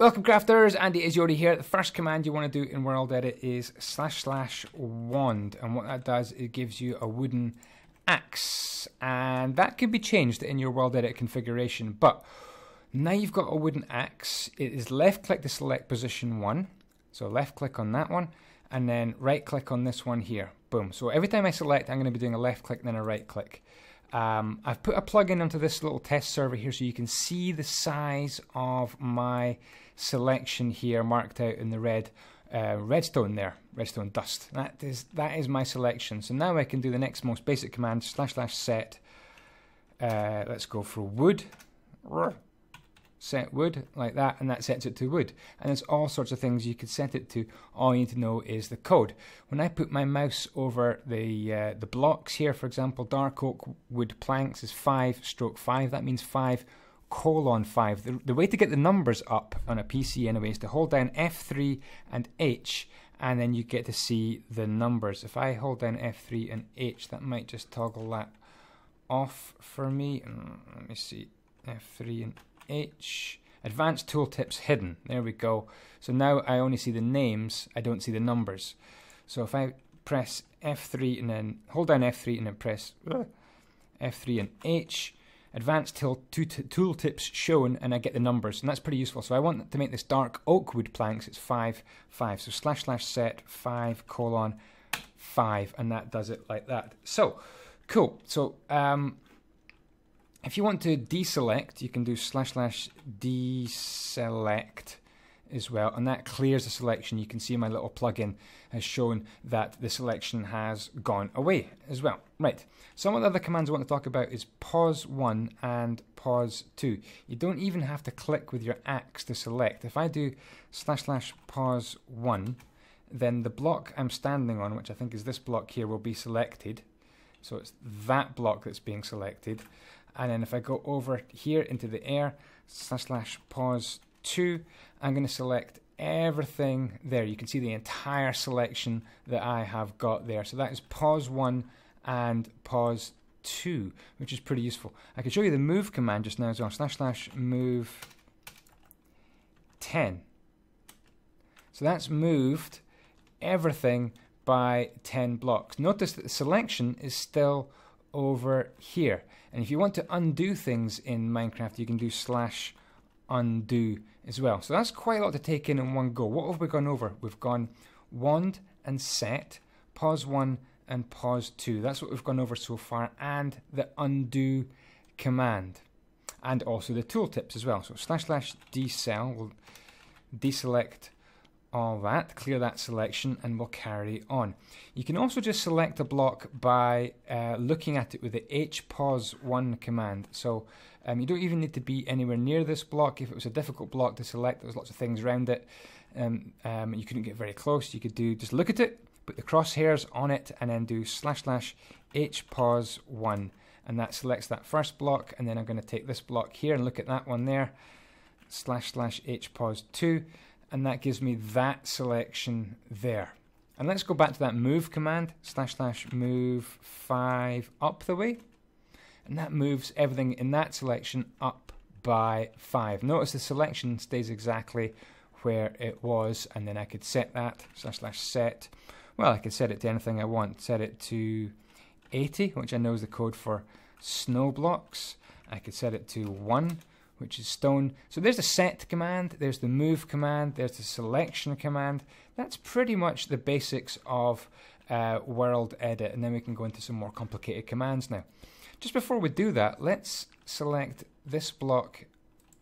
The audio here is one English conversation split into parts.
Welcome crafters, andyisyoda here. The first command you want to do in World Edit is //wand, and what that does, it gives you a wooden axe, and that can be changed in your World Edit configuration. But now you've got a wooden axe, it is left click to select position 1, so left click on that one, and then right click on this one here. Boom. So every time I select, I'm going to be doing a left click and then a right click. I've put a plugin onto this little test server here so you can see the size of my selection here marked out in the red redstone there, redstone dust. That is my selection. So now I can do the next most basic command, //set. Let's go for wood. Set wood like that, and that sets it to wood. And there's all sorts of things you could set it to. All you need to know is the code. When I put my mouse over the blocks here, for example, dark oak wood planks is 5/5. That means 5:5. The way to get the numbers up on a PC anyway is to hold down F3 and H, and then you get to see the numbers. If I hold down F3 and H, that might just toggle that off for me. Let me see, F3 and H. Advanced tooltips hidden. There we go. So now I only see the names, I don't see the numbers. So if I press F3 and then hold down F3 and then press F3 and H, advanced tooltips shown, and I get the numbers, and that's pretty useful. So I want to make this dark oak wood planks, it's 5:5. So //set 5:5, and that does it like that. So cool. So if you want to deselect, you can do //deselect as well, and that clears the selection. You can see my little plugin has shown that the selection has gone away as well. Right, some of the other commands I want to talk about is pause 1 and pause 2. You don't even have to click with your axe to select. If I do //pause 1, then the block I'm standing on, which I think is this block here, will be selected. So it's that block that's being selected. And then if I go over here into the air, //pause 2, I'm going to select everything there. You can see the entire selection that I have got there. So that is pause 1 and pause 2, which is pretty useful. I can show you the move command just now as well, //move 10. So that's moved everything by 10 blocks. Notice that the selection is still over here, and if you want to undo things in Minecraft, you can do /undo as well. So that's quite a lot to take in one go. What have we gone over? We've gone wand and set, pause 1 and pause 2. That's what we've gone over so far, and the undo command, and also the tooltips as well. So //desel will deselect all that, clear that selection, and we'll carry on. You can also just select a block by looking at it with the hpause1 command. So you don't even need to be anywhere near this block. If it was a difficult block to select, there's lots of things around it, you couldn't get very close, you could do just look at it, put the crosshairs on it, and then do //hpause1, and that selects that first block. And then I'm going to take this block here and look at that one there, //hpause2, and that gives me that selection there. And let's go back to that move command, //move 5 up the way, and that moves everything in that selection up by 5. Notice the selection stays exactly where it was, and then I could set that, //set, well, I could set it to anything I want. Set it to 80, which I know is the code for snow blocks. I could set it to 1, which is stone. So there's the set command, there's the move command, there's the selection command. That's pretty much the basics of World Edit, and then we can go into some more complicated commands now. Just before we do that, let's select this block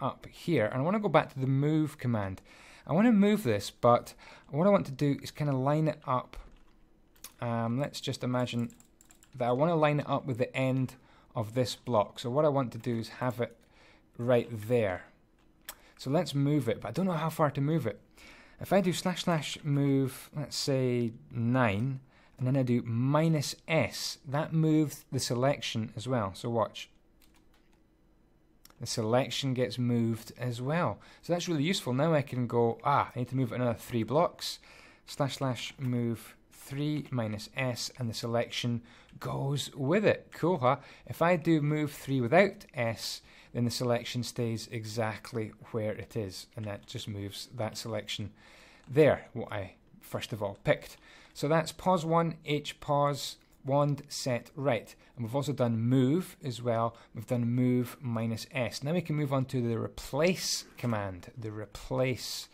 up here, and I want to go back to the move command. I want to move this, but what I want to do is kind of line it up. Let's just imagine that I want to line it up with the end of this block. So what I want to do is have it right there. So let's move it, but I don't know how far to move it. If I do //move, let's say 9, and then I do -S, that moves the selection as well. So watch. The selection gets moved as well. So that's really useful. Now I can go, I need to move it another 3 blocks. //move 3 -S, and the selection goes with it. Cool, huh? If I do move 3 without S, then the selection stays exactly where it is, and that just moves that selection there, what I first of all picked. So that's pause 1, H pause, wand set right. And we've also done move as well. We've done move -S. Now we can move on to the replace command. The replace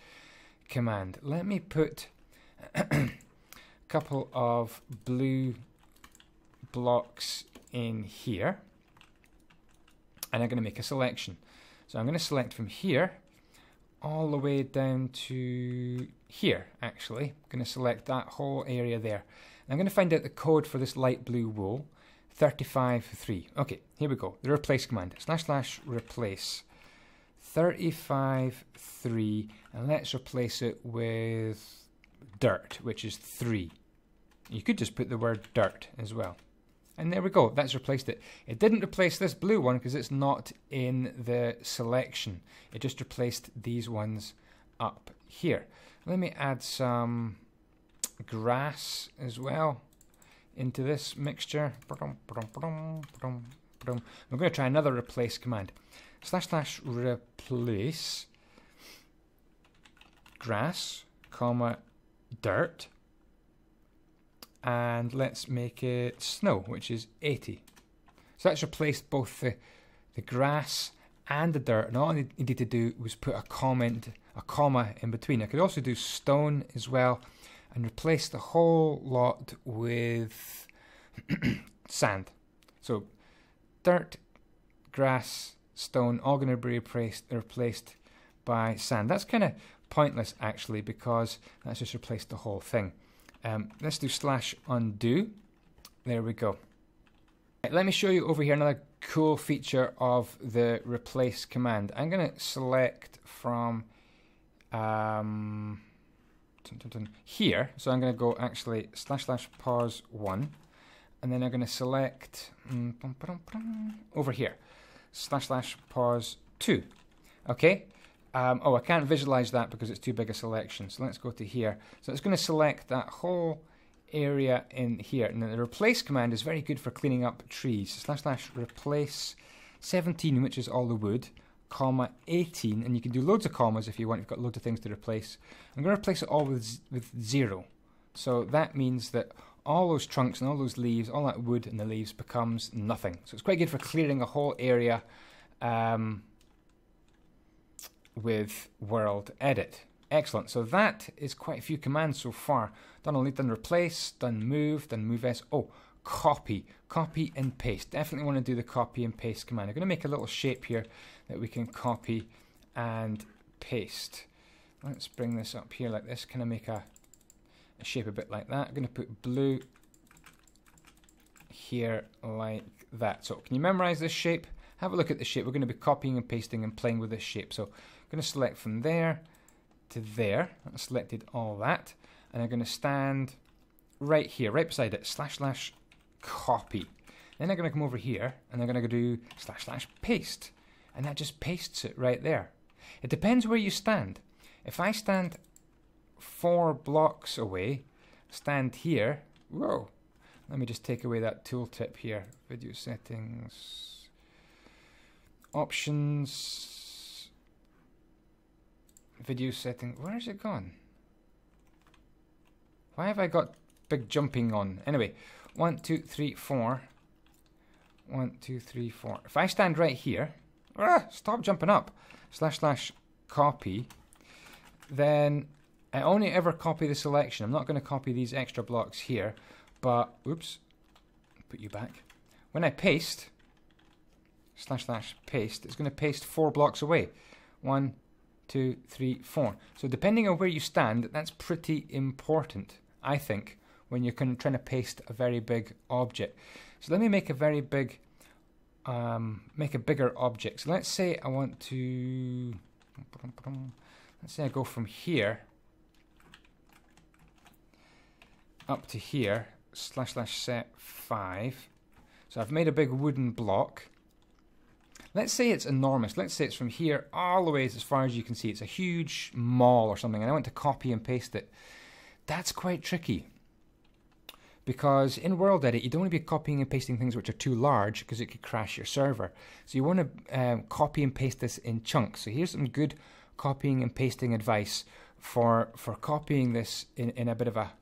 command. Let me put a couple of blue blocks in here. And I'm going to make a selection. So I'm going to select from here all the way down to here, actually. I'm going to select that whole area there. And I'm going to find out the code for this light blue wool, 35.3. Okay, here we go. The replace command, / replace 35.3, and let's replace it with dirt, which is 3. You could just put the word dirt as well. And there we go, that's replaced it. It didn't replace this blue one because it's not in the selection. It just replaced these ones up here. Let me add some grass as well into this mixture. We're going to try another replace command. / replace grass, comma, dirt. And let's make it snow, which is 80. So that's replaced both the grass and the dirt, and all I needed to do was put a comma in between. I could also do stone as well, and replace the whole lot with sand. So dirt, grass, stone, all going to be replaced by sand. That's kind of pointless actually, because that's just replaced the whole thing. Let's do /undo. There we go. Right, let me show you over here another cool feature of the replace command. I'm going to select from here. So I'm going to go actually / pause 1. And then I'm going to select over here / pause 2. Okay. Oh, I can't visualize that because it's too big a selection. So let's go to here. So it's going to select that whole area in here. And the replace command is very good for cleaning up trees. / replace 17, which is all the wood, comma 18. And you can do loads of commas if you want. You've got loads of things to replace. I'm going to replace it all with 0. So that means that all those trunks and all those leaves, all that wood and the leaves becomes nothing. So it's quite good for clearing a whole area with world edit. Excellent. So that is quite a few commands so far. Done replace, done move S. Oh, copy and paste. Definitely want to do the copy and paste command. I'm going to make a little shape here that we can copy and paste. Let's bring this up here like this. Can I make a shape a bit like that? I'm going to put blue here like that. So can you memorize this shape? Have a look at the shape. We're going to be copying and pasting and playing with this shape. So I'm going to select from there to there. I've selected all that. And I'm going to stand right here, right beside it, / copy. Then I'm going to come over here and I'm going to do / paste. And that just pastes it right there. It depends where you stand. If I stand 4 blocks away, stand here, whoa. Let me just take away that tooltip here. Video settings, options, video settings. Where has it gone? Why have I got big jumping on? Anyway, 1, 2, 3, 4. 1, 2, 3, 4. If I stand right here, stop jumping up, / copy, then I only ever copy the selection. I'm not going to copy these extra blocks here, but, oops, put you back. When I paste, / paste, it's going to paste 4 blocks away. 1, 2, 3, 4. So depending on where you stand, that's pretty important, I think, when you're trying to paste a very big object. So let me make a very big, make a bigger object. So let's say I want to, let's say I go from here up to here, / set 5. So I've made a big wooden block. Let's say it's enormous. Let's say it's from here all the way as far as you can see. It's a huge mall or something, and I want to copy and paste it. That's quite tricky. because in World Edit, you don't want to be copying and pasting things which are too large because it could crash your server. So you want to copy and paste this in chunks. So here's some good copying and pasting advice for copying this in a bit of a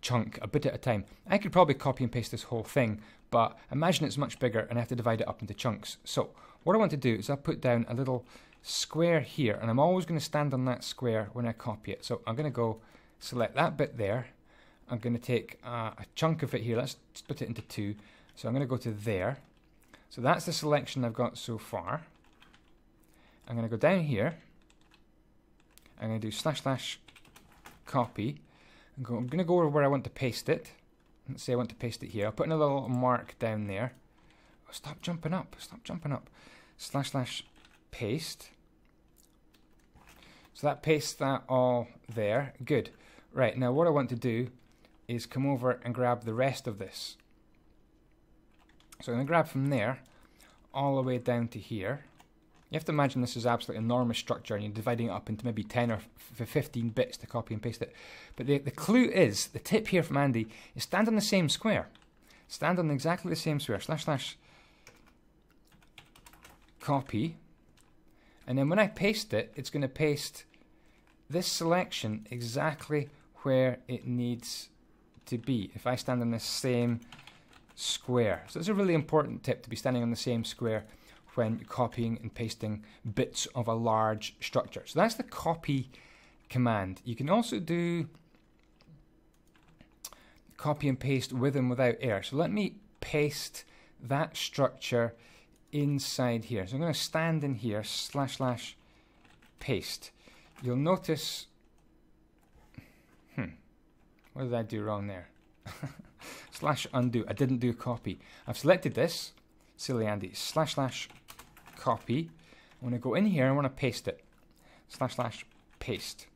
chunk, a bit at a time. I could probably copy and paste this whole thing, but imagine it's much bigger and I have to divide it up into chunks. So what I want to do is I'll put down a little square here, and I'm always going to stand on that square when I copy it. So I'm going to go select that bit there. I'm going to take a chunk of it here. Let's split it into two. So I'm going to go to there. So that's the selection I've got so far. I'm going to go down here. I'm going to do / copy. I'm going to go over where I want to paste it. Let's say I want to paste it here. I'll put in a little mark down there. Oh, stop jumping up. Stop jumping up. / paste. So that pastes that all there. Good. Right, now what I want to do is come over and grab the rest of this. So I'm going to grab from there all the way down to here. You have to imagine this is absolutely enormous structure and you're dividing it up into maybe 10 or 15 bits to copy and paste it. But the clue is, the tip here from Andy, is stand on the same square. Stand on exactly the same square. / copy. And then when I paste it, it's going to paste this selection exactly where it needs to be if I stand on the same square. So it's a really important tip to be standing on the same square when you're copying and pasting bits of a large structure. So that's the copy command. You can also do copy and paste with and without air. So let me paste that structure inside here. So I'm going to stand in here, / paste. You'll notice, what did I do wrong there? / undo. I didn't do copy. I've selected this, silly Andy, / copy. I want to go in here, I want to paste it. / paste.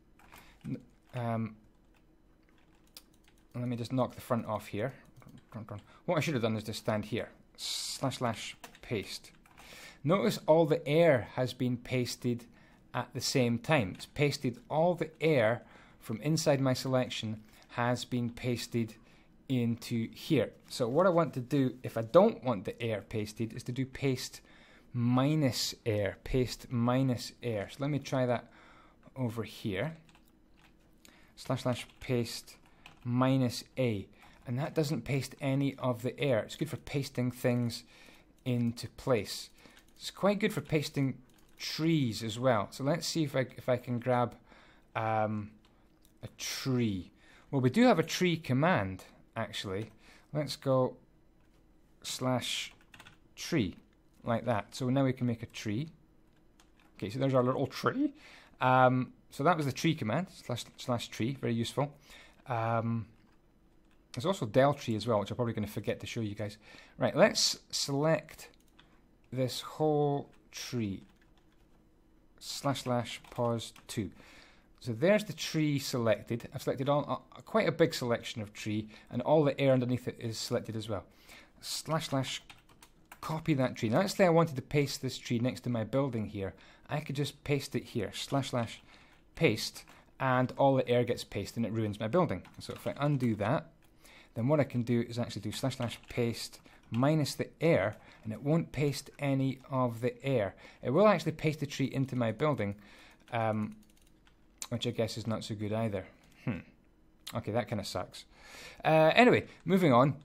Let me just knock the front off here. What I should have done is just stand here. / paste. Notice all the air has been pasted at the same time. It's pasted all the air from inside my selection has been pasted into here. So what I want to do, if I don't want the air pasted, is to do paste minus air. Paste minus air. So let me try that over here. / paste minus A. And that doesn't paste any of the air. It's good for pasting things into place. It's quite good for pasting trees as well. So let's see if I can grab a tree. Well, we do have a tree command, actually. Let's go /tree, like that. So now we can make a tree. Okay, so there's our little tree. So that was the tree command, /tree, very useful. There's also del tree as well, which I'm probably going to forget to show you guys. Right, let's select this whole tree. / pause 2. So there's the tree selected. I've selected quite a big selection of tree, and all the air underneath it is selected as well. / copy that tree. Now let's say I wanted to paste this tree next to my building here. I could just paste it here. / paste, and all the air gets pasted and it ruins my building. So if I undo that, then what I can do is actually do / paste minus the air, and it won't paste any of the air. It will actually paste the tree into my building, which I guess is not so good either. Okay, that kind of sucks. Anyway, moving on.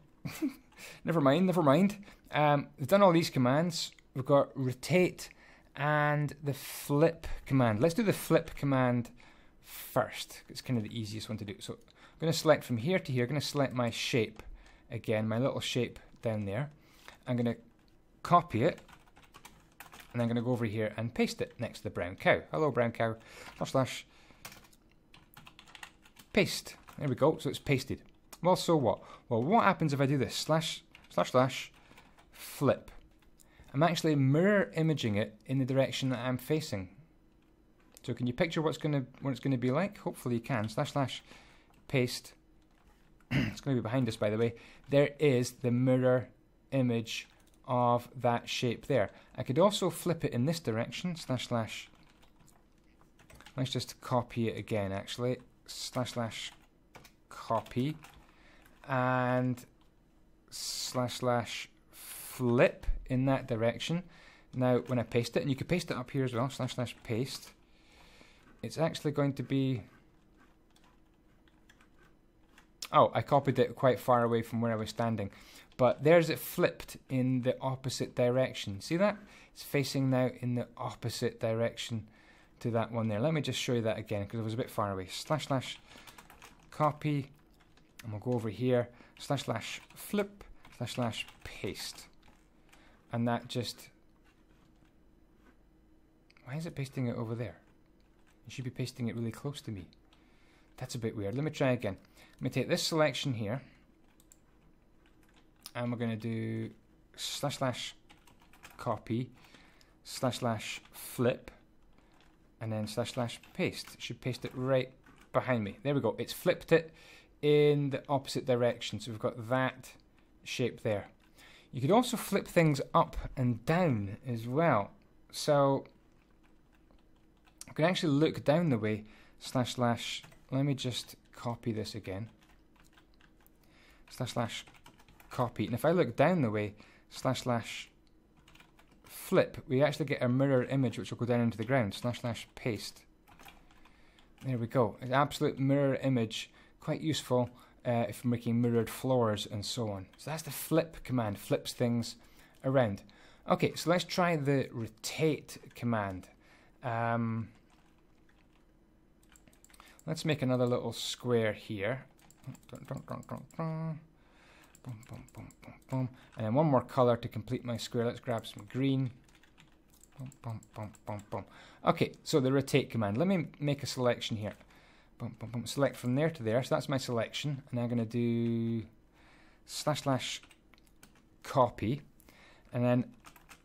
Never mind. We've done all these commands. We've got rotate and the flip command. Let's do the flip command first. It's kind of the easiest one to do. So I'm going to select from here to here. I'm going to select my shape again, my little shape down there. I'm going to copy it, and I'm going to go over here and paste it next to the brown cow. Hello, brown cow. / paste. There we go. So it's pasted. Well, so what? Well, what happens if I do this? / flip. I'm actually mirror imaging it in the direction that I'm facing. So can you picture what it's going to be like? Hopefully you can. / paste. It's going to be behind us, by the way. There is the mirror image of that shape there. I could also flip it in this direction. / let's just copy it again, actually. / copy. and / flip in that direction. Now when I paste it, and you can paste it up here as well, / paste, it's actually going to be, oh, I copied it quite far away from where I was standing, but there's it flipped in the opposite direction. See that? It's facing now in the opposite direction to that one there. Let me just show you that again because it was a bit far away. / copy, and we'll go over here, / flip, / paste, and that just, why is it pasting it over there? You should be pasting it really close to me. That's a bit weird. Let me try again. Let me take this selection here, and we're going to do / copy, / flip, and then / paste. It should paste it right behind me. There we go. It's flipped it in the opposite direction. So we've got that shape there. You could also flip things up and down as well. So you can actually look down the way, / let me just copy this again, / copy, and if I look down the way, / flip, we actually get a mirror image which will go down into the ground, / paste. There we go, an absolute mirror image, quite useful if making mirrored floors and so on. So that's the flip command, flips things around. Okay, so let's try the rotate command. Let's make another little square here. And then one more color to complete my square. Let's grab some green. Okay, so the rotate command. Let me make a selection here. Select from there to there. So that's my selection. And I'm going to do / copy. And then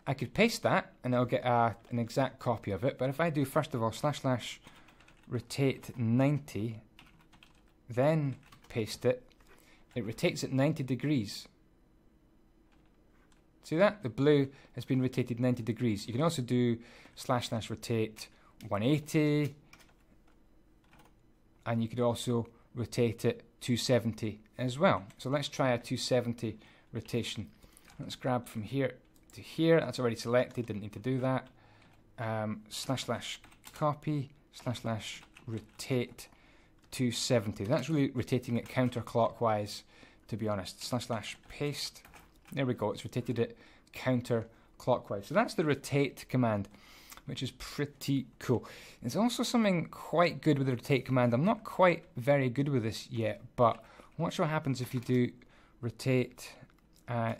I could paste that and I'll get an exact copy of it. But if I do, first of all, / rotate 90, then paste it, it rotates at 90 degrees. See that? The blue has been rotated 90 degrees. You can also do / rotate 180, and you could also rotate it 270 as well. So let's try a 270 rotation. Let's grab from here to here. That's already selected, didn't need to do that. / copy, / rotate 270. That's really rotating it counterclockwise, to be honest. / paste. There we go. It's rotated it counterclockwise. So that's the rotate command, which is pretty cool. There's also something quite good with the rotate command. I'm not quite very good with this yet, but watch what happens if you do rotate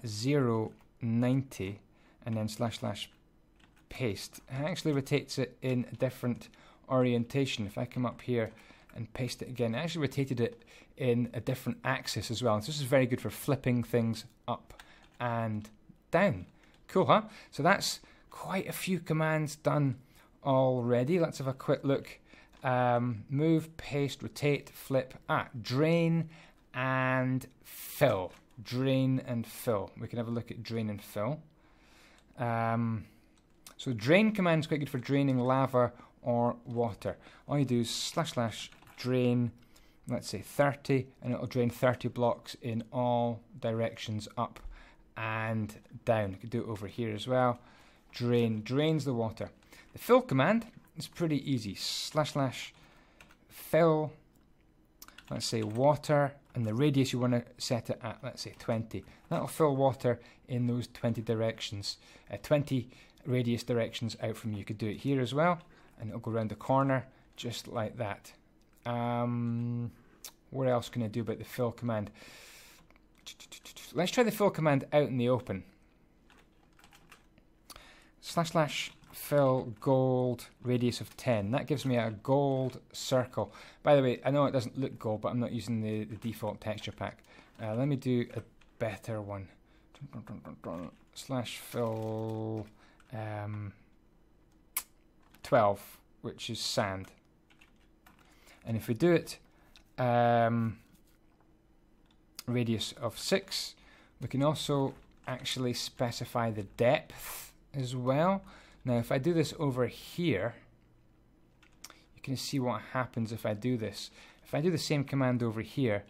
0, 90, and then / paste. It actually rotates it in a different orientation. If I come up here and paste it again, it actually rotated it in a different axis as well. So this is very good for flipping things up and down. Cool, huh? So that's quite a few commands done already. Let's have a quick look. Move, paste, rotate, flip, drain and fill. Drain and fill. We can have a look at drain and fill. So drain command is quite good for draining lava or water. All you do is / drain, let's say 30, and it'll drain 30 blocks in all directions up and down. You could do it over here as well. Drain, drains the water. The fill command is pretty easy. / fill, let's say water, and the radius you want to set it at, let's say 20. That'll fill water in those 20 directions, 20 radius directions out from you. You could do it here as well, and it'll go around the corner just like that. What else can I do about the fill command? Let's try the fill command out in the open. / fill gold radius of 10. That gives me a gold circle. By the way, I know it doesn't look gold, but I'm not using the default texture pack. Let me do a better one. / fill 12, which is sand. And if we do it radius of 6, we can also actually specify the depth as well. Now if I do this over here, you can see what happens if I do this. If I do the same command over here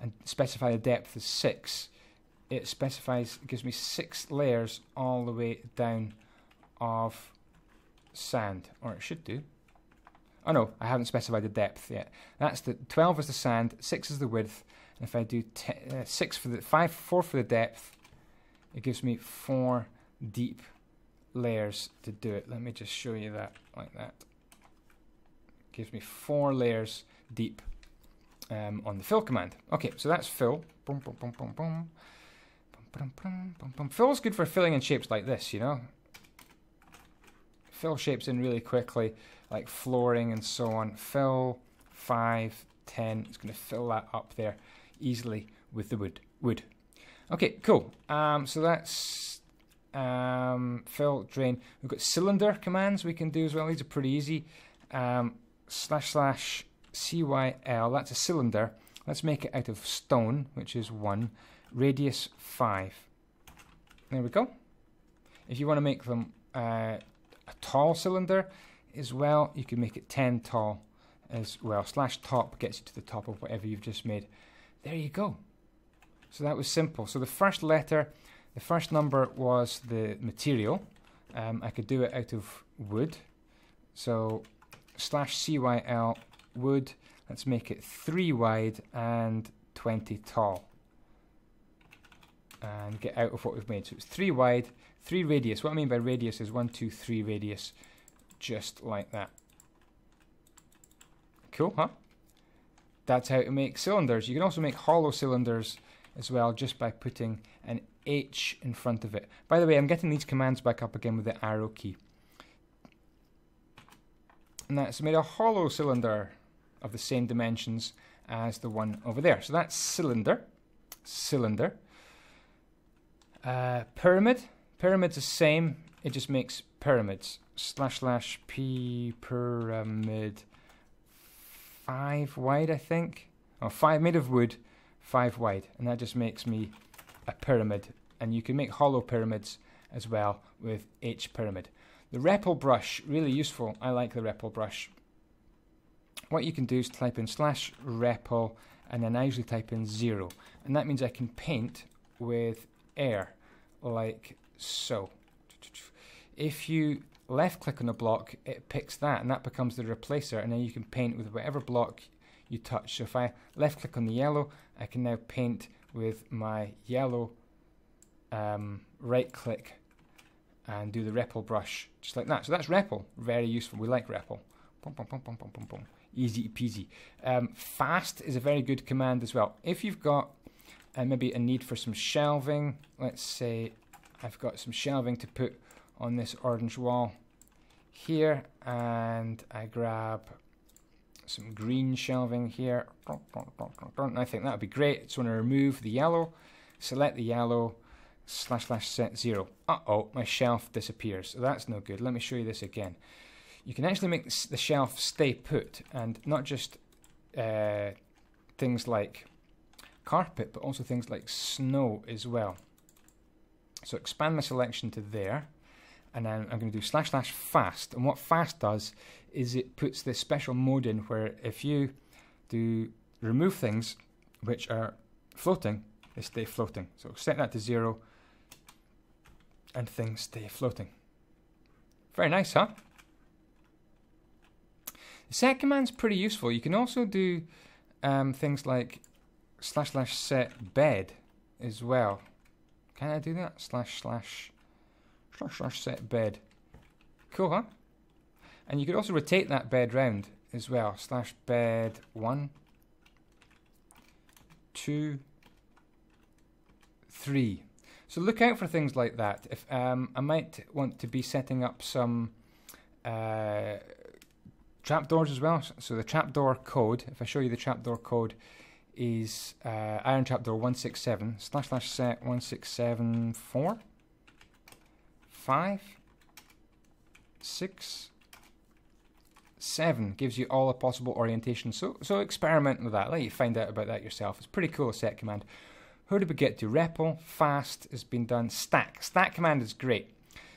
and specify the depth as 6, it gives me 6 layers all the way down of sand, or it should do. Oh no, I haven't specified the depth yet. That's the 12 is the sand, 6 is the width, and if I do 4 for the depth, it gives me 4 deep layers to do it. Let me just show you that like that. It gives me 4 layers deep on the fill command. Okay, so that's fill. Boom, boom, boom, boom, boom. Boom, boom, boom, boom. Fill is good for filling in shapes like this, you know. Fill shapes in really quickly, like flooring and so on. Fill 5, 10. It's going to fill that up there easily with the wood. Okay, cool. So that's fill, drain. We've got cylinder commands we can do as well. These are pretty easy. // CYL, that's a cylinder. Let's make it out of stone, which is 1. Radius 5. There we go. If you want to make them a tall cylinder as well, you can make it 10 tall as well. /top gets you to the top of whatever you've just made. There you go. So that was simple. So the first letter, the first number was the material. I could do it out of wood. So /CYL wood, let's make it 3 wide and 20 tall. And get out of what we've made. So it's 3 wide, 3 radius. What I mean by radius is 1, 2, 3 radius. Just like that. Cool, huh? That's how to make cylinders. You can also make hollow cylinders as well, just by putting an H in front of it. By the way, I'm getting these commands back up again with the arrow key. And that's made a hollow cylinder of the same dimensions as the one over there. So that's cylinder. Cylinder. Pyramid. Pyramid's the same. It just makes pyramids. / P pyramid 5 wide, I think. Oh, 5 made of wood, 5 wide. And that just makes me a pyramid. And you can make hollow pyramids as well with H pyramid. The REPL brush, really useful. I like the REPL brush. What you can do is type in /REPL, and then I usually type in 0. And that means I can paint with air, like so. If you left click on a block, it picks that, and that becomes the replacer, and then you can paint with whatever block you touch. So if I left click on the yellow, I can now paint with my yellow, right click and do the REPL brush, just like that. So that's REPL, very useful. We like REPL. Boom, boom, boom, boom, boom, boom, boom. Easy peasy. Fast is a very good command as well. If you've got maybe a need for some shelving, let's say I've got some shelving to put on this orange wall here, and I grab some green shelving here. I think that would be great. So I'm going to remove the yellow, select the yellow, / set 0. Uh-oh, my shelf disappears. So that's no good. Let me show you this again. You can actually make the shelf stay put, and not just things like carpet, but also things like snow as well. So expand my selection to there, and then I'm going to do / fast. And what fast does is it puts this special mode in where if you do remove things which are floating, they stay floating. So set that to 0, and things stay floating. Very nice, huh? The set command's pretty useful. You can also do things like / set bed as well. Can I do that? / set bed. Cool, huh? And you could also rotate that bed round as well. / bed 1, 2, 3. So look out for things like that. If I might want to be setting up some trapdoors as well. So the trapdoor code, if I show you the trapdoor code, is iron trapdoor 167 / set 1674 5 6 7 gives you all the possible orientations. So experiment with that. Let you find out about that yourself. It's pretty cool, a set command. How did we get to? REPL, fast has been done. Stack. Stack command is great.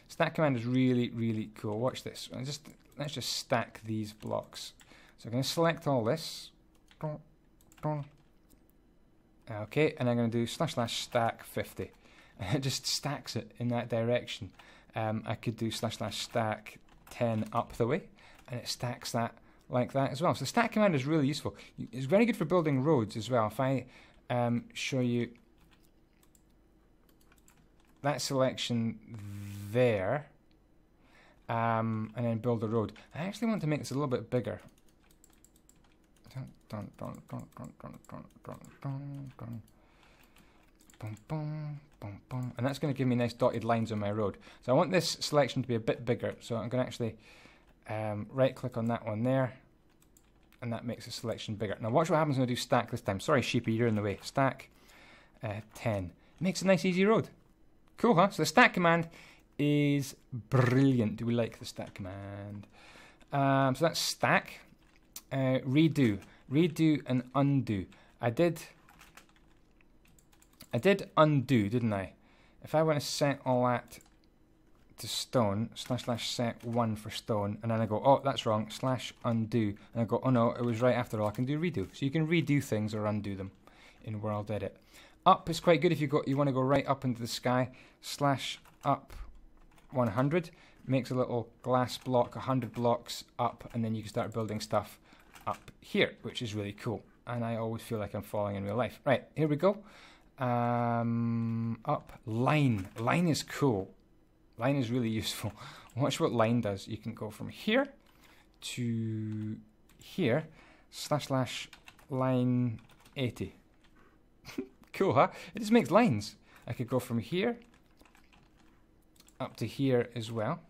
Stack command is really, really cool. Watch this. Let's just stack these blocks. So I'm going to select all this. Okay, and I'm going to do /stack 50. And it just stacks it in that direction. I could do /stack 10 up the way, and it stacks that like that as well. So the stack command is really useful. It's very good for building roads as well. If I show you that selection there, and then build a road. I actually want to make this a little bit bigger. And that's going to give me nice dotted lines on my road. So I want this selection to be a bit bigger. So I'm going to actually right click on that one there, and that makes the selection bigger. Now watch what happens when I do stack this time. Sorry sheepy, you're in the way. Stack 10. Makes a nice easy road. Cool, huh? So the stack command is brilliant. Do we like the stack command? So that's stack. Redo and undo. I did undo, didn't I? If I want to set all that to stone, /set 1 for stone, and then I go, oh, that's wrong, /undo, and I go, oh no, it was right after all. I can do redo. So you can redo things or undo them in World Edit. Up is quite good if you want to go right up into the sky. /up 100 makes a little glass block, 100 blocks up, and then you can start building stuff up here, which is really cool. And I always feel like I'm falling in real life. Right, here we go. Up, line. Line is cool. Line is really useful. Watch what line does. You can go from here to here, /line 80. Cool, huh? It just makes lines. I could go from here up to here as well,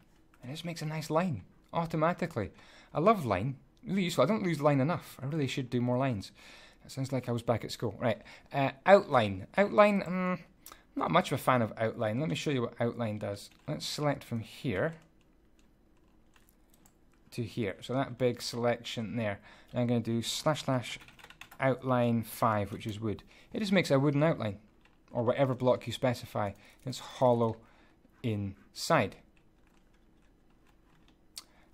and it just makes a nice line automatically. I love line. Really useful. I don't use line enough. I really should do more lines. It sounds like I was back at school. Right. Outline. Outline, not much of a fan of outline. Let me show you what outline does. Let's select from here to here. So that big selection there. And I'm going to do /outline 5, which is wood. It just makes a wooden outline, or whatever block you specify. It's hollow inside.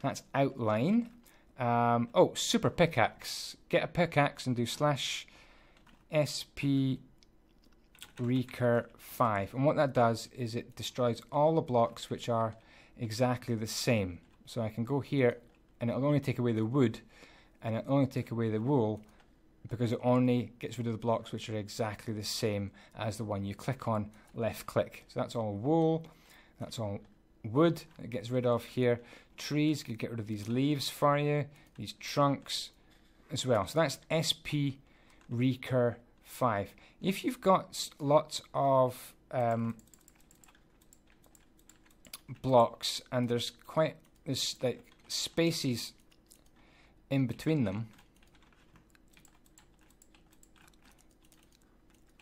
That's outline. Oh, super pickaxe. Get a pickaxe and do /sp recur 5. And what that does is it destroys all the blocks which are exactly the same. So I can go here and it'll only take away the wood, and it'll only take away the wool, because it only gets rid of the blocks which are exactly the same as the one you click on, left click. So that's all wool, that's all wood it gets rid of here. Trees could get rid of these leaves for you, these trunks as well. So that's SP recur 5. If you've got lots of blocks and there's like spaces in between them,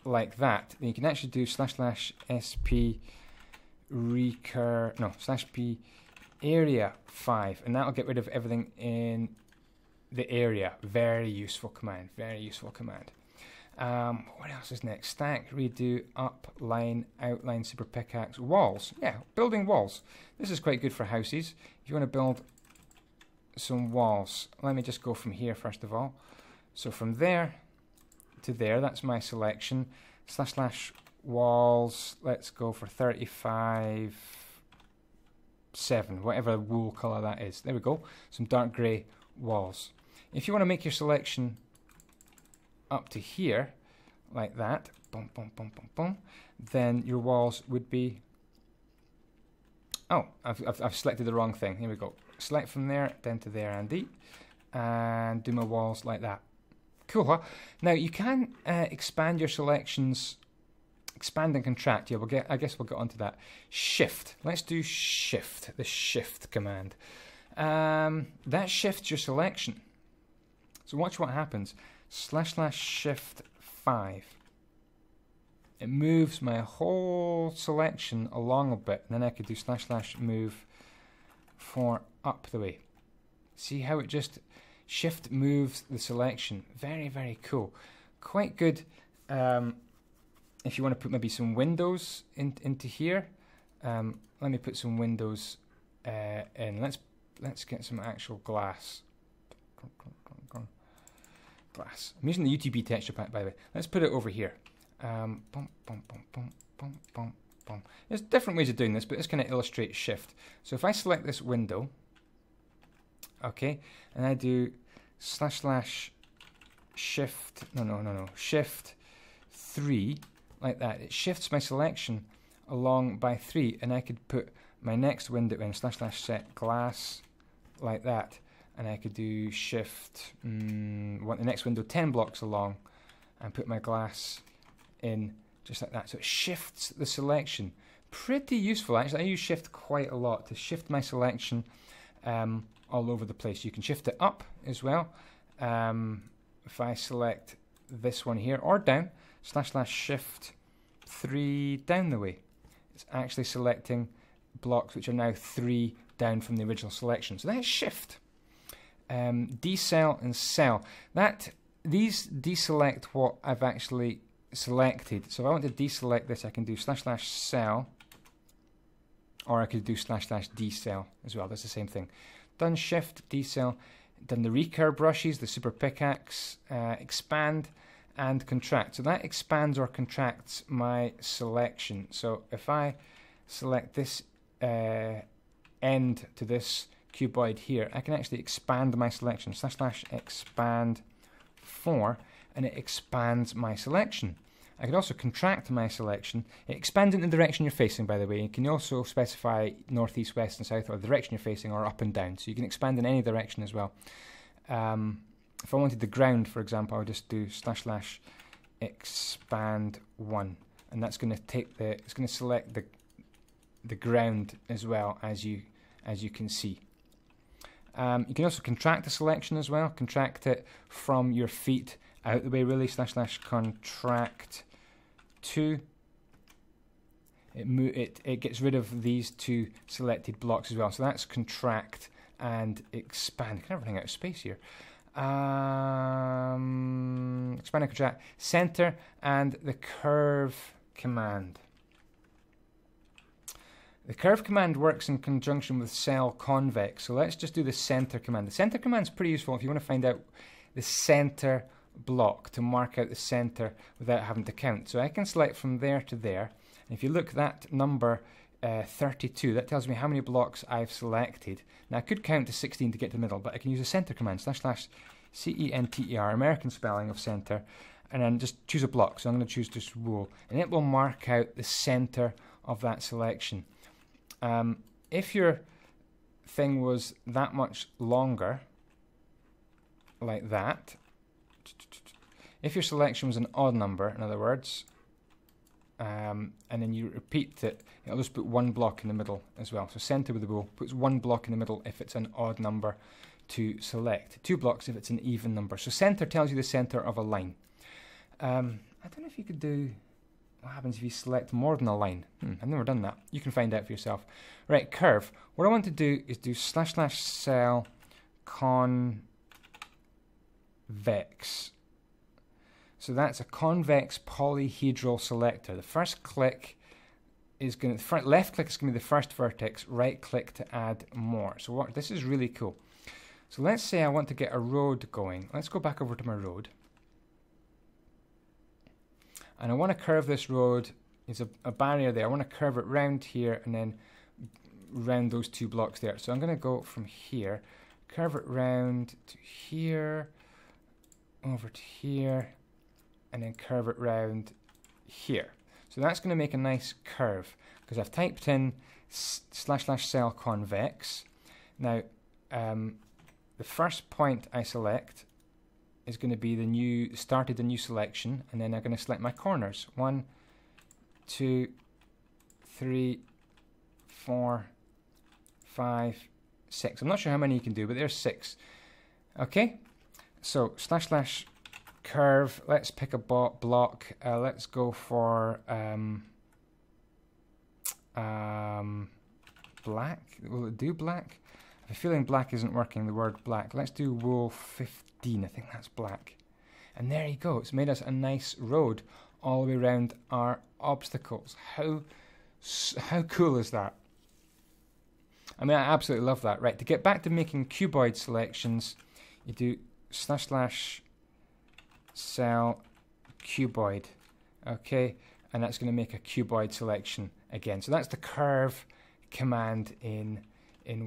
like that, then you can actually do /sp recur, no, /p area 5, and that'll get rid of everything in the area. Very useful command, very useful command. What else is next? Stack, redo, up, line, outline, super pickaxe, walls. Yeah, building walls. This is quite good for houses. If you want to build some walls, let me just go from here first of all. So from there to there, that's my selection. /walls, let's go for 35 7, whatever wool colour that is. There we go, some dark grey walls. If you want to make your selection up to here, like that, boom, boom, boom, boom, boom, then your walls would be, oh, I've selected the wrong thing. Here we go. Select from there, then to there, Andy, and do my walls like that. Cool, huh? Now you can expand your selections, expand and contract. Yeah, I guess we'll get onto that. Shift. Let's do shift. The shift command. That shifts your selection. So watch what happens. /shift 5. It moves my whole selection along a bit, and then I could do /move 4 up the way. See how it just shift moves the selection. Very, very cool. Quite good if you want to put maybe some windows into here. Let me put some windows in. Let's get some actual glass. glass. I'm using the UTB texture pack, by the way. Let's put it over here. Bum, bum, bum, bum, bum, bum, bum. There's different ways of doing this, but this kind of illustrates shift. So if I select this window, okay, and I do // shift, shift 3, like that. It shifts my selection along by 3, and I could put my next window in // set glass, like that. And I could do shift, want the next window 10 blocks along, and put my glass in just like that. So it shifts the selection. Pretty useful, actually. I use shift quite a lot to shift my selection all over the place. You can shift it up as well. If I select this one here, or down, // shift 3 down the way. It's actually selecting blocks which are now 3 down from the original selection. So that's shift. Decel and cell. These deselect what I've actually selected. So if I want to deselect this, I can do // cell, or I could do // decel as well. That's the same thing. Done shift, decel, done the recurve brushes, the super pickaxe, expand and contract. So that expands or contracts my selection. So if I select this end to this cuboid here, I can actually expand my selection. // expand 4, and it expands my selection. I can also contract my selection. It expands in the direction you're facing, by the way. You can also specify north, east, west, and south, or the direction you're facing, or up and down. So you can expand in any direction as well. If I wanted the ground, for example, I would just do // expand 1, and that's going to take it's going to select the ground as well, as you can see. You can also contract the selection as well. Contract it from your feet out the way, really. // contract 2. It gets rid of these 2 selected blocks as well. So that's contract and expand. Kind of running out of space here. Expand and contract. Center and the curve command. The curve command works in conjunction with cell convex. So let's just do the center command. The center command is pretty useful if you want to find out the center block, to mark out the center without having to count. So I can select from there to there. And if you look, that number 32, that tells me how many blocks I've selected. Now I could count to 16 to get to the middle, but I can use a center command, // CENTER, American spelling of center, and then just choose a block. So I'm going to choose just wool, and it will mark out the center of that selection. If your thing was that much longer, like that, if your selection was an odd number, in other words, and then you repeat it, it'll just put 1 block in the middle as well. So center with the bowl puts 1 block in the middle if it's an odd number to select, 2 blocks if it's an even number. So center tells you the center of a line. I don't know if you could do what happens if you select more than a line. I've never done that. You can find out for yourself. Right, curve. What I want to do is do // cell convex. So that's a convex polyhedral selector. The first click is going to, left click is going to be the first vertex, right click to add more. So this is really cool. So let's say I want to get a road going. Let's go back over to my road. And I want to curve this road. There's a barrier there. I want to curve it round here and then round those 2 blocks there. So I'm going to go from here, curve it round to here, over to here, and then curve it round here. So that's going to make a nice curve because I've typed in // cell convex. Now, the first point I select is going to be the new selection, and then I'm going to select my corners. 1, 2, 3, 4, 5, 6. I'm not sure how many you can do, but there's 6. Okay, so // curve. Let's pick a block. Let's go for black. Will it do black? I have a feeling black isn't working. The word black. Let's do wool 15. I think that's black. And there you go. It's made us a nice road all the way around our obstacles. How cool is that? I mean, I absolutely love that. Right, to get back to making cuboid selections, you do // cell cuboid. Okay, and that's going to make a cuboid selection again. So that's the curve command in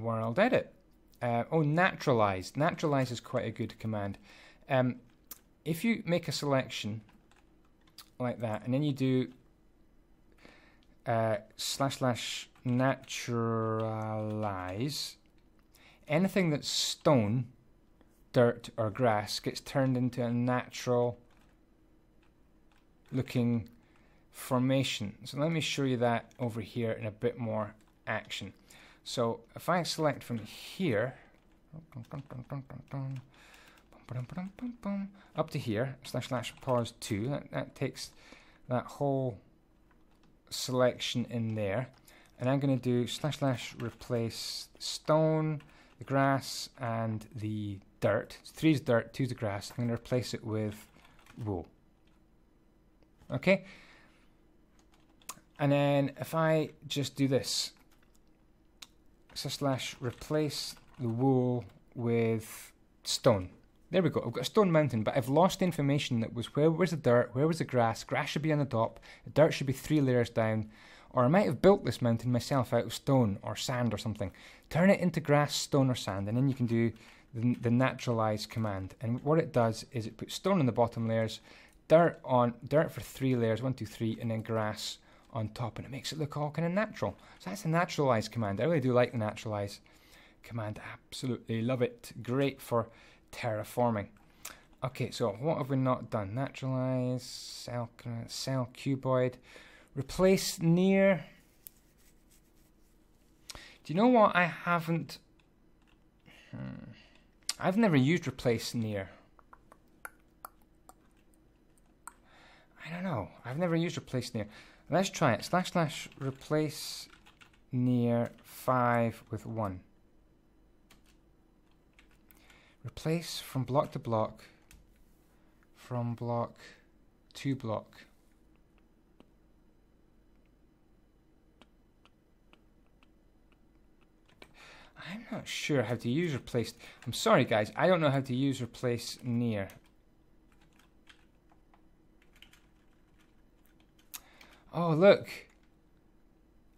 World Edit. Oh, Naturalize. Naturalize is quite a good command. If you make a selection like that, and then you do / naturalize, anything that's stone, dirt, or grass gets turned into a natural looking formation. So let me show you that over here in a bit more action. So if I select from here up to here, / pause 2, that takes that whole selection in there, and I'm going to do / replace stone, the grass, and the dirt. So 3 is dirt, 2 is the grass. I'm going to replace it with wool. Okay, and then if I just do this, / replace the wool with stone. There we go. I've got a stone mountain, but I've lost information that was where's the dirt, where was the grass. Grass should be on the top, the dirt should be 3 layers down, or I might have built this mountain myself out of stone or sand or something. Turn it into grass, stone, or sand, and then you can do the naturalize command. And what it does is it puts stone in the bottom layers, dirt for 3 layers, 1, 2, 3, and then grass on top, and it makes it look all kind of natural. So that's the naturalize command. I really do like the naturalize command. Absolutely love it. Great for terraforming. Okay, so what have we not done? Naturalize, cell cuboid, replace near. Do you know what I haven't? I've never used replace near. I don't know. I've never used replace near. Let's try it. / replace near 5 with 1. Replace from block to block, from block to block. I'm not sure how to use replace. I'm sorry guys, I don't know how to use replace near. Oh look,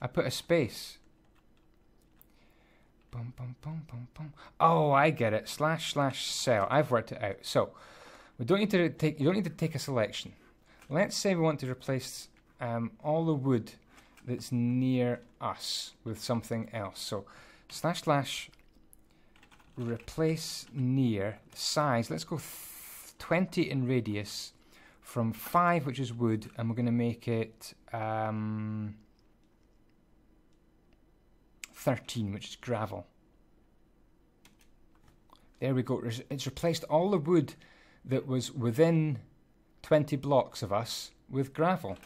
I put a space. Oh, I get it. / cell. I've worked it out. So we don't need to take. You don't need to take a selection. Let's say we want to replace all the wood that's near us with something else. So / replace near size. Let's go 20 in radius from 5, which is wood, and we're going to make it 13, which is gravel. There we go. It's replaced all the wood that was within 20 blocks of us with gravel.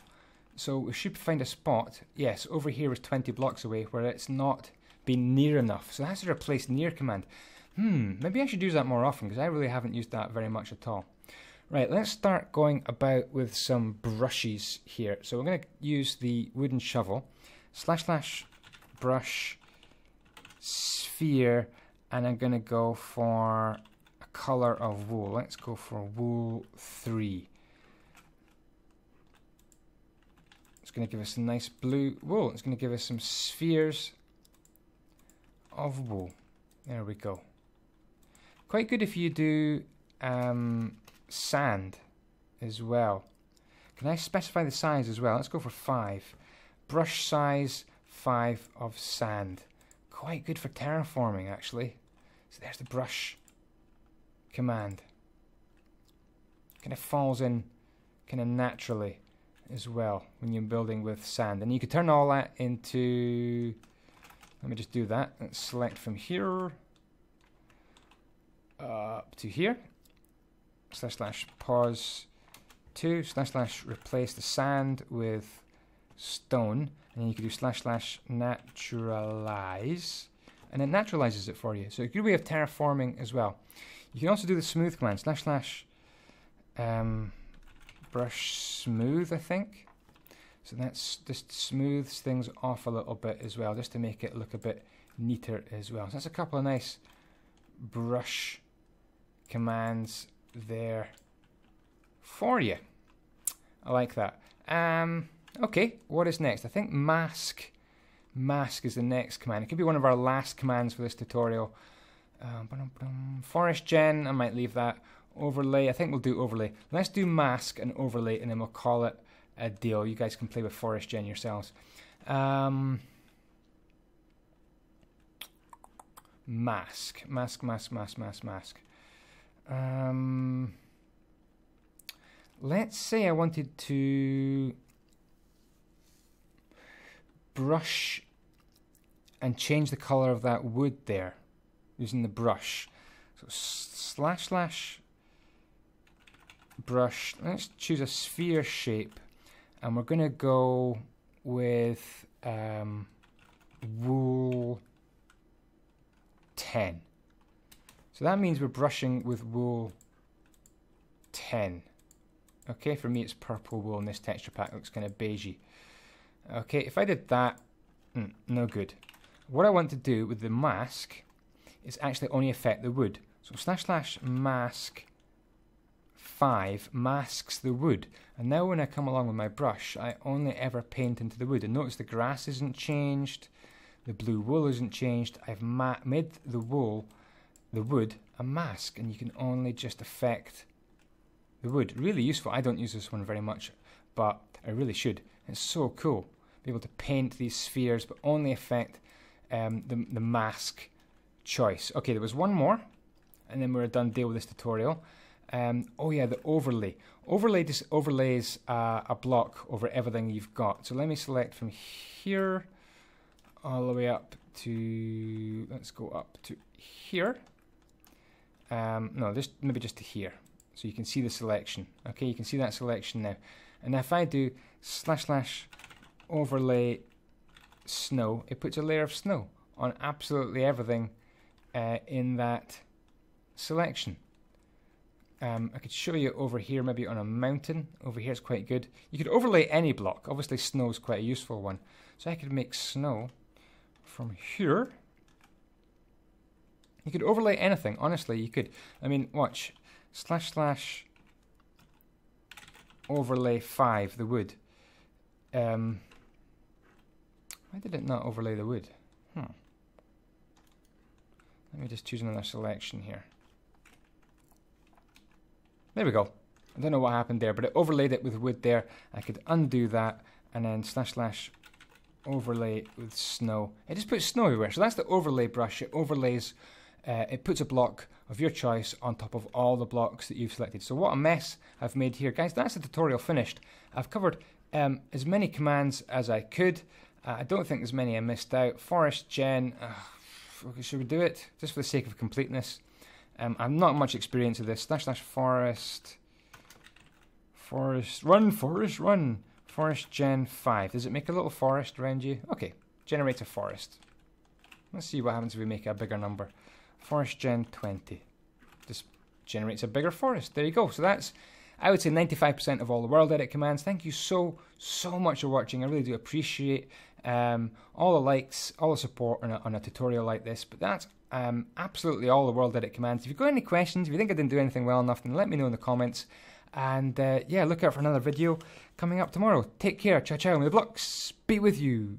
So we should find a spot. Yes, over here is 20 blocks away where it's not been near enough. So that's the replace near command. Maybe I should use that more often because I really haven't used that very much at all. Right, let's start going about with some brushes here. So we're going to use the wooden shovel, / brush sphere, and I'm going to go for a color of wool. Let's go for wool 3. It's going to give us a nice blue wool. It's going to give us some spheres of wool. There we go. Quite good if you do sand as well. Can I specify the size as well? Let's go for 5. Brush size 5 of sand. Quite good for terraforming actually. So there's the brush command. Kind of falls in kind of naturally as well when you're building with sand. And you can turn all that into, let me just do that. Let's select from here up to here. / pause 2 / replace the sand with stone, and then you can do / naturalize, and it naturalizes it for you. So a good way of terraforming as well. You can also do the smooth command / brush smooth, I think. So that's just smooths things off a little bit as well, just to make it look a bit neater as well. So that's a couple of nice brush commands there for you. I like that. Okay, what is next? I think mask. Mask is the next command. It could be one of our last commands for this tutorial. Forest gen, I might leave that. Overlay, I think we'll do overlay. Let's do mask and overlay, and then we'll call it a deal. You guys can play with forest gen yourselves. Mask. Let's say I wanted to brush and change the color of that wood there using the brush. So slash brush. Let's choose a sphere shape, and we're going to go with wool 10. So that means we're brushing with wool 10. Okay, for me it's purple wool, and this texture pack looks kind of beigey. Okay, if I did that, no good. What I want to do with the mask is actually only affect the wood. So // mask 5 masks the wood. And now when I come along with my brush, I only ever paint into the wood. And notice the grass isn't changed, the blue wool isn't changed. I've made the wood, a mask, and you can only just affect the wood. Really useful. I don't use this one very much, but I really should. It's so cool. Be able to paint these spheres, but only affect the mask choice. Okay, there was one more, and then we're done deal with this tutorial. Oh yeah, the overlay. Overlay just overlays a block over everything you've got. So let me select from here all the way up to, let's go up to here. No, maybe just to here. So you can see the selection. Okay, you can see that selection now. And if I do / overlay snow, it puts a layer of snow on absolutely everything in that selection. I could show you over here, maybe on a mountain. Over here it's quite good. You could overlay any block. Obviously snow is quite a useful one. So I could make snow from here. You could overlay anything, honestly, you could. I mean, watch. / overlay 5, the wood. Why did it not overlay the wood? Let me just choose another selection here. There we go. I don't know what happened there, but it overlaid it with wood there. I could undo that, and then / overlay with snow. It just puts snow everywhere. So that's the overlay brush. It overlays, it puts a block of your choice on top of all the blocks that you've selected. So what a mess I've made here. Guys, that's the tutorial finished. I've covered as many commands as I could. I don't think there's many I missed out. Forest gen, should we do it? Just for the sake of completeness. I've not much experience of this. / forest run. Forest gen 5. Does it make a little forest around you? Okay, generate a forest. Let's see what happens if we make a bigger number. Forest gen 20. Just generates a bigger forest. There you go. So that's, I would say, 95% of all the world edit commands. Thank you so much for watching. I really do appreciate all the likes, all the support on a tutorial like this. But that's absolutely all the world edit commands. If you've got any questions, if you think I didn't do anything well enough, then let me know in the comments. And yeah, look out for another video coming up tomorrow. Take care. Ciao, ciao. May the blocks be with you.